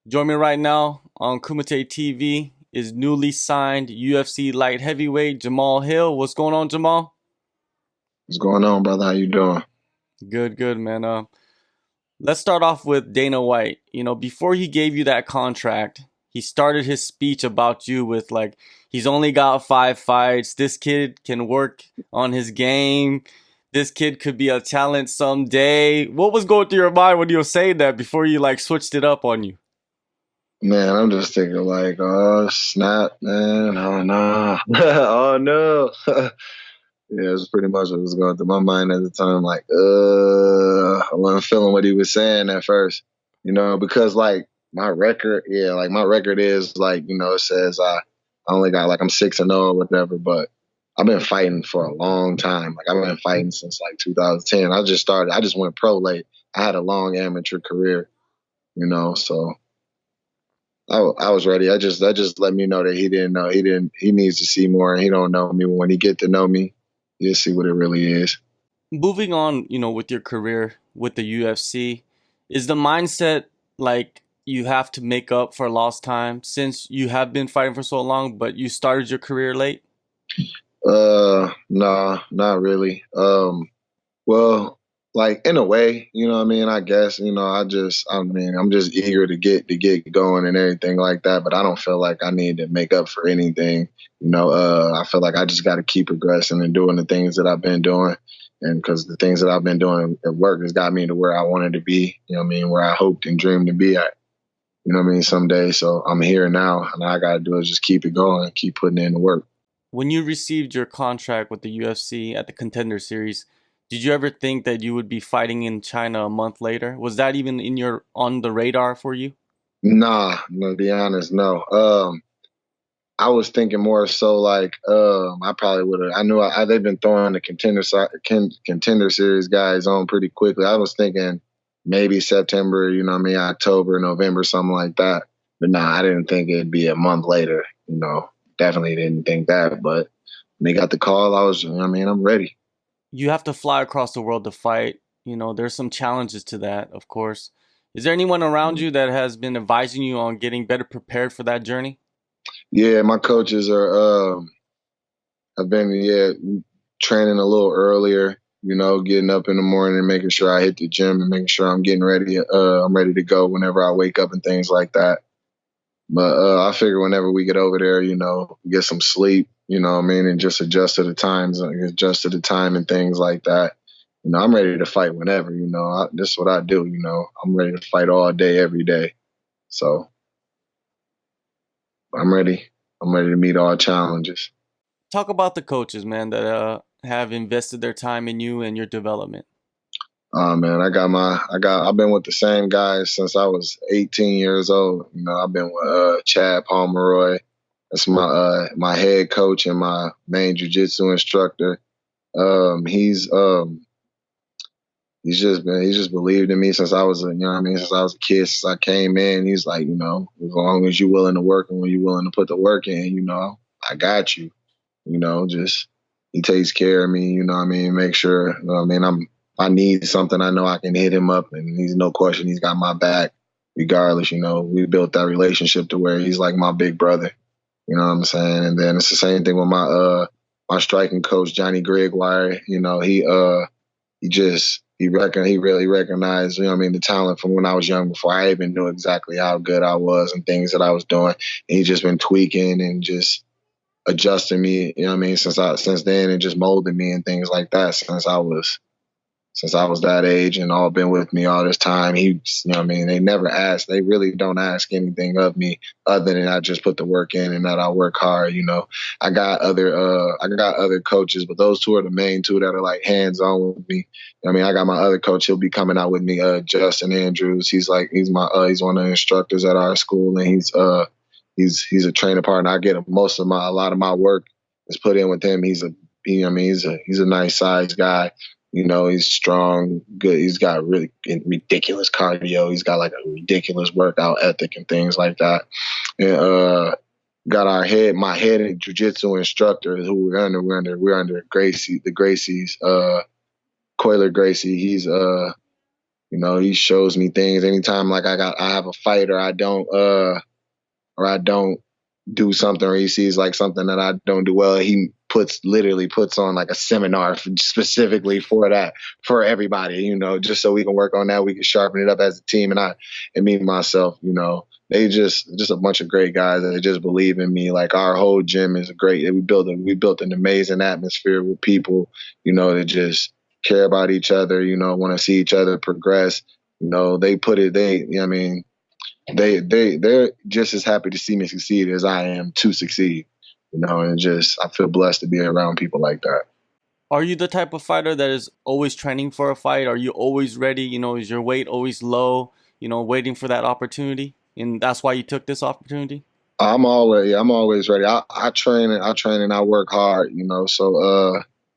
Join me right now on Kumite TV is newly signed UFC light heavyweight Jamahal Hill. What's going on, Jamal? What's going on, brother? How you doing? Good, man. Let's start off with Dana White. Before he gave you that contract, he started his speech about you with like, he's only got 5 fights. This kid can work on his game. This kid could be a talent someday. What was going through your mind when you were saying that before you like switched it up on you? Man, I'm just thinking like, oh snap, man, oh no, oh no. Yeah, it's pretty much what was going through my mind at the time. Like, I wasn't feeling what he was saying at first, because like my record, yeah, like my record is like, it says I only got like I'm 6-0 or whatever, but I've been fighting for a long time. Like I've been fighting since like 2010. I just went pro late. I had a long amateur career, so. I was ready. That just let me know that he didn't know. He needs to see more, and he don't know me. When he get to know me, you'll see what it really is. Moving on, with your career with the UFC, is the mindset like you have to make up for lost time since you have been fighting for so long, but you started your career late? Nah, not really. Well, like in a way, you know what I mean? I guess, I'm just eager to get going and everything like that, but I don't feel like I need to make up for anything. I feel like I just got to keep progressing and doing the things that I've been doing. And because the things that I've been doing at work has got me to where I wanted to be, where I hoped and dreamed to be at, someday. So I'm here now, and all I got to do is just keep it going, keep putting in the work. When you received your contract with the UFC at the Contender Series, did you ever think that you would be fighting in China a month later? Was that even in your on the radar for you? Nah, to be honest, no. I was thinking more so like I probably would have. I knew they've been throwing the contender series guys on pretty quickly. I was thinking maybe September, October, November, something like that. But nah, I didn't think it'd be a month later. Definitely didn't think that. But when they got the call, I'm ready. You have to fly across the world to fight. There's some challenges to that, of course. Is there anyone around you that has been advising you on getting better prepared for that journey? Yeah, my coaches have been training a little earlier. Getting up in the morning and making sure I hit the gym and making sure I'm getting ready. I'm ready to go whenever I wake up and things like that. But I figure whenever we get over there, get some sleep, and just adjust to the times, adjust to the time and things like that. I'm ready to fight whenever. This is what I do. I'm ready to fight all day, every day. So I'm ready. I'm ready to meet all challenges. Talk about the coaches, man, that have invested their time in you and your development. Oh man, I've been with the same guys since I was 18 years old. I've been with Chad Pomeroy. That's my head coach and my main jujitsu instructor. He's just believed in me since I was since I was a kid, since I came in. He's like, as long as you're willing to work and when you're willing to put the work in, I got you. Just he takes care of me, make sure, I need something, I know I can hit him up and he's no question, he's got my back regardless. We built that relationship to where he's like my big brother, you know what I'm saying? And then it's the same thing with my striking coach, Johnny Gregoire. He really recognized, the talent from when I was young before I even knew exactly how good I was and things that I was doing. And he's just been tweaking and just adjusting me, since then, and just molding me and things like that since I was that age and all been with me all this time. They never ask. They really don't ask anything of me other than I just put the work in and that I work hard. I got other coaches, but those two are the main two that are like hands on with me. I got my other coach. He'll be coming out with me, Justin Andrews. He's one of the instructors at our school, and he's a training partner. I get a lot of my work is put in with him. He's a nice sized guy. He's strong, good. He's got really ridiculous cardio. He's got like a ridiculous workout ethic and things like that. And got my head jiu-jitsu instructor who we're under Gracie, the Gracies, Coiler Gracie. He shows me things anytime like I have a fight or I don't do something or he sees like something that I don't do well, he literally puts on like a seminar specifically for that for everybody, just so we can work on that, we can sharpen it up as a team. And me myself, they just a bunch of great guys that just believe in me. Like our whole gym is great. We built an amazing atmosphere with people, that just care about each other, want to see each other progress. They put it. I mean, they're just as happy to see me succeed as I am to succeed. And just I feel blessed to be around people like that. Are you the type of fighter that is always training for a fight? Are you always ready? Is your weight always low? Waiting for that opportunity, and that's why you took this opportunity. I'm always ready. I train and I work hard,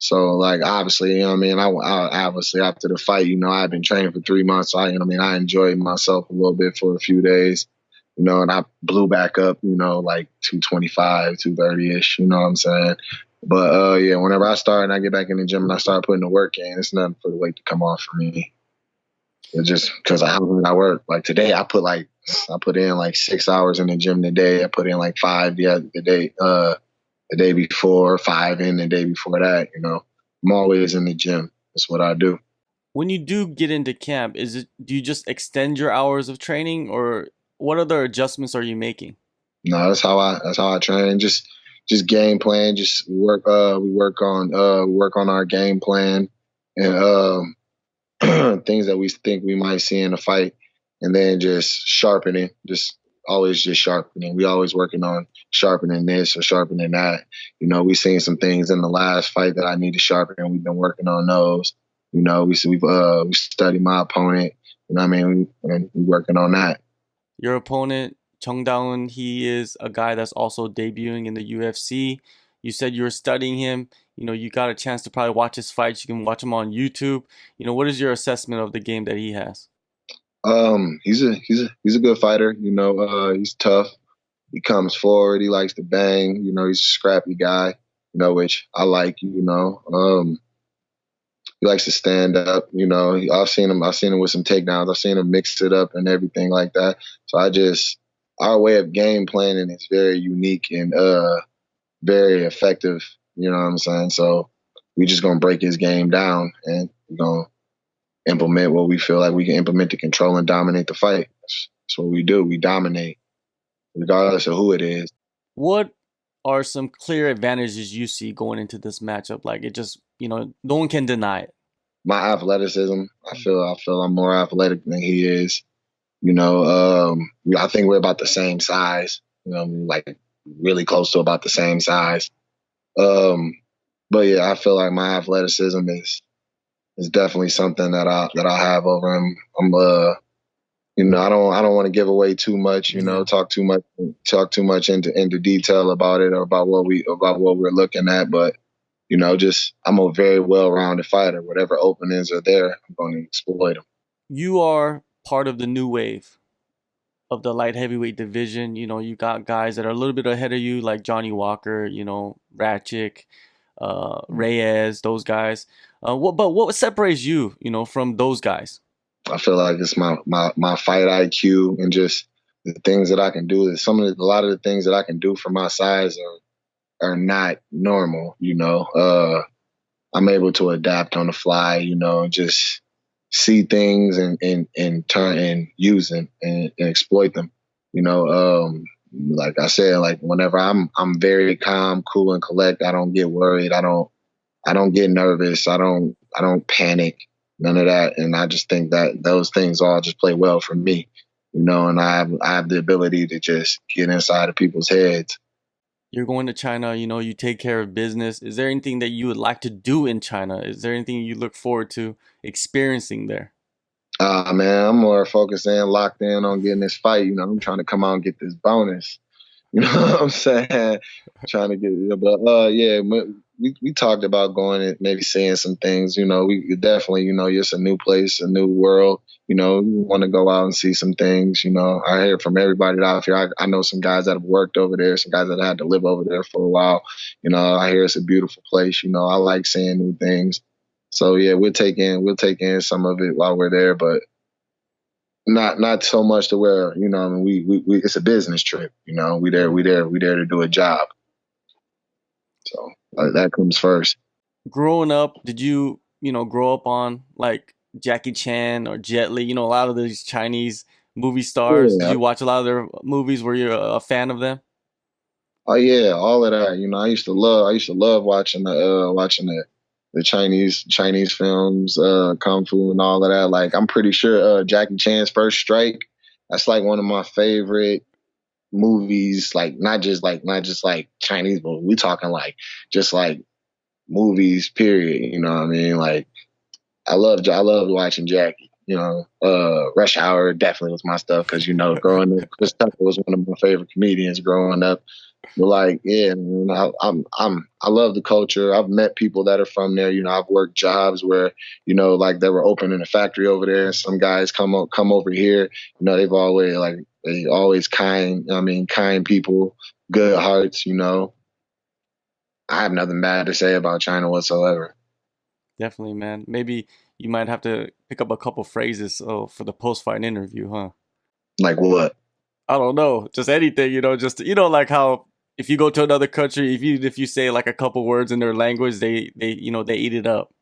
so like obviously, what I mean, I obviously after the fight, I've been training for 3 months. So I enjoyed myself a little bit for a few days, and I blew back up, like 225, 230 ish, you know what I'm saying? But yeah, whenever I start and I get back in the gym and I start putting the work in, it's nothing for the weight to come off for me. It's just because I work. Like today, I put in like 6 hours in the gym today. I put in like five the day before, five in the day before that. I'm always in the gym. That's what I do. When you do get into camp, do you just extend your hours of training, or what other adjustments are you making? No, that's how I train. Just game plan. Just work. We work on our game plan and things that we think we might see in a fight, and then just sharpening. Just sharpening. We always working on sharpening this or sharpening that. We seen some things in the last fight that I need to sharpen, and we've been working on those. We studied my opponent. I mean, and we working on that. Your opponent, Jung Da-Un, he is a guy that's also debuting in the UFC. You said you were studying him. You got a chance to probably watch his fights. You can watch him on YouTube. What is your assessment of the game that he has? He's a good fighter. He's tough. He comes forward. He likes to bang. He's a scrappy guy. Which I like. He likes to stand up. I've seen him with some takedowns. I've seen him mix it up and everything like that. So our way of game planning is very unique and very effective. You know what I'm saying? So we just gonna break his game down and we're gonna implement what we feel like we can implement to control and dominate the fight. That's what we do. We dominate, regardless of who it is. What are some clear advantages you see going into this matchup? Like it just, no one can deny it. My athleticism, I feel I'm more athletic than he is. I think we're about the same size. Like really close to about the same size. Um, but yeah, I feel like my athleticism is definitely something that I have over him. I don't want to give away too much, Yeah. talk too much into detail about it or about what we're looking at, but just I'm a very well-rounded fighter. Whatever openings are there, I'm going to exploit them. You are part of the new wave of the light heavyweight division. You got guys that are a little bit ahead of you, like Johnny Walker, Ratchik, Reyes, those guys. What separates you, from those guys? I feel like it's my fight IQ and just the things that I can do. A lot of the things that I can do for my size are not normal. I'm able to adapt on the fly. Just see things and turn and use them and exploit them. Like I said, like whenever I'm very calm, cool, and collect. I don't get worried. I don't get nervous. I don't panic. None of that. And I just think that those things all just play well for me. And I have the ability to just get inside of people's heads. You're going to China, you take care of business. Is there anything that you would like to do in China? Is there anything you look forward to experiencing there? Man, I'm more focused in, locked in on getting this fight. I'm trying to come out and get this bonus. You know what I'm saying? Trying to get it. But yeah, we talked about going and maybe seeing some things. We definitely, it's a new place, a new world. We want to go out and see some things. I hear from everybody out here. I know some guys that have worked over there, some guys that had to live over there for a while. I hear it's a beautiful place. I like seeing new things. So yeah, we'll take in some of it while we're there. But not so much to where, you know, I mean, we it's a business trip. You know, we there to do a job. So that comes first. Growing up, did you, grow up on like Jackie Chan or Jet Li, a lot of these Chinese movie stars? Did Yeah. you watch a lot of their movies? Were you a fan of them? Oh yeah, all of that. You know, I used to love watching the Chinese films, kung fu and all of that. Like I'm pretty sure Jackie Chan's First Strike, that's like one of my favorite movies, like not just like Chinese movies. We talking like just like movies, period. You know what I mean? Like I loved watching Jackie. You know, Rush Hour definitely was my stuff because you know, growing up, Chris Tucker was one of my favorite comedians growing up. But like, yeah, man, I love the culture. I've met people that are from there. You know, I've worked jobs where, you know, like they were opening a factory over there, and some guys come over here. You know, they always kind. I mean, kind people, good hearts. You know, I have nothing bad to say about China whatsoever. Definitely, man. Maybe you might have to pick up a couple phrases for the post-fight interview, huh? Like what? I don't know, just anything, just like how if you go to another country, if you say like a couple words in their language, they eat it up.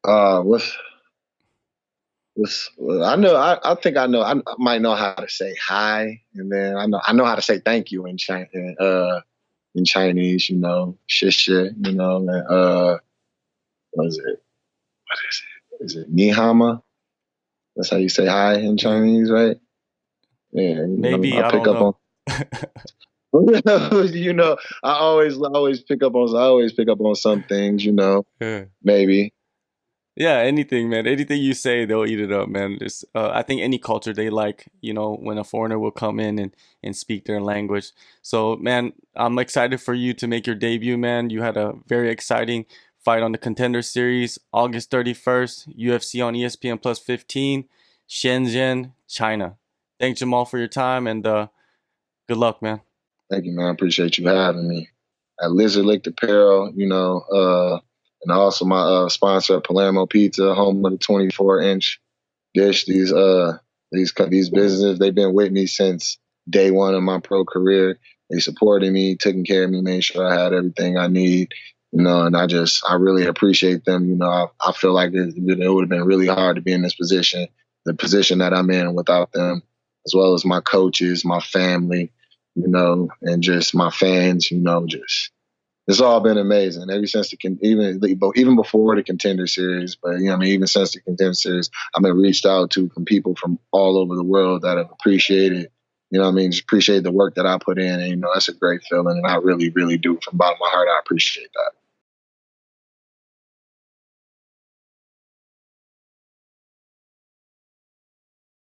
Uh, what's I know. I think I know. I might know how to say hi, and then I know how to say thank you in China. In Chinese, you know, shit, shit, you know, and what is it? What is it? Is it Nihama? That's how you say hi in Yeah, Chinese, right? Yeah, you know, maybe I I pick don't up on. know. You know, I always pick up on some things, you know, Yeah. maybe. Yeah, anything, man. Anything you say, they'll eat it up, man. I think any culture they like, when a foreigner will come in and speak their language. So, man, I'm excited for you to make your debut, man. You had a very exciting fight on the Contender Series, August 31st, UFC on ESPN Plus 15, Shenzhen, China. Thanks, Jamal, for your time, and good luck, man. Thank you, man. I appreciate you having me. At Lizard Licked Apparel, you know, and also my sponsor, Palermo Pizza, home of the 24-inch dish. These businesses, they've been with me since day one of my pro career. They supported me, taking care of me, made sure I had everything I need. You know, and I really appreciate them. You know, I feel like it would have been really hard to be in this position, the position that I'm in without them, as well as my coaches, my family, you know, and just my fans. You know, just it's all been amazing ever since even before the Contender Series. But you know, I mean, even since the Contender Series, I've been reached out to from people from all over the world that have appreciated. You know, what I mean, just appreciate the work that I put in, and you know, that's a great feeling, and I really, really do from the bottom of my heart. I appreciate that.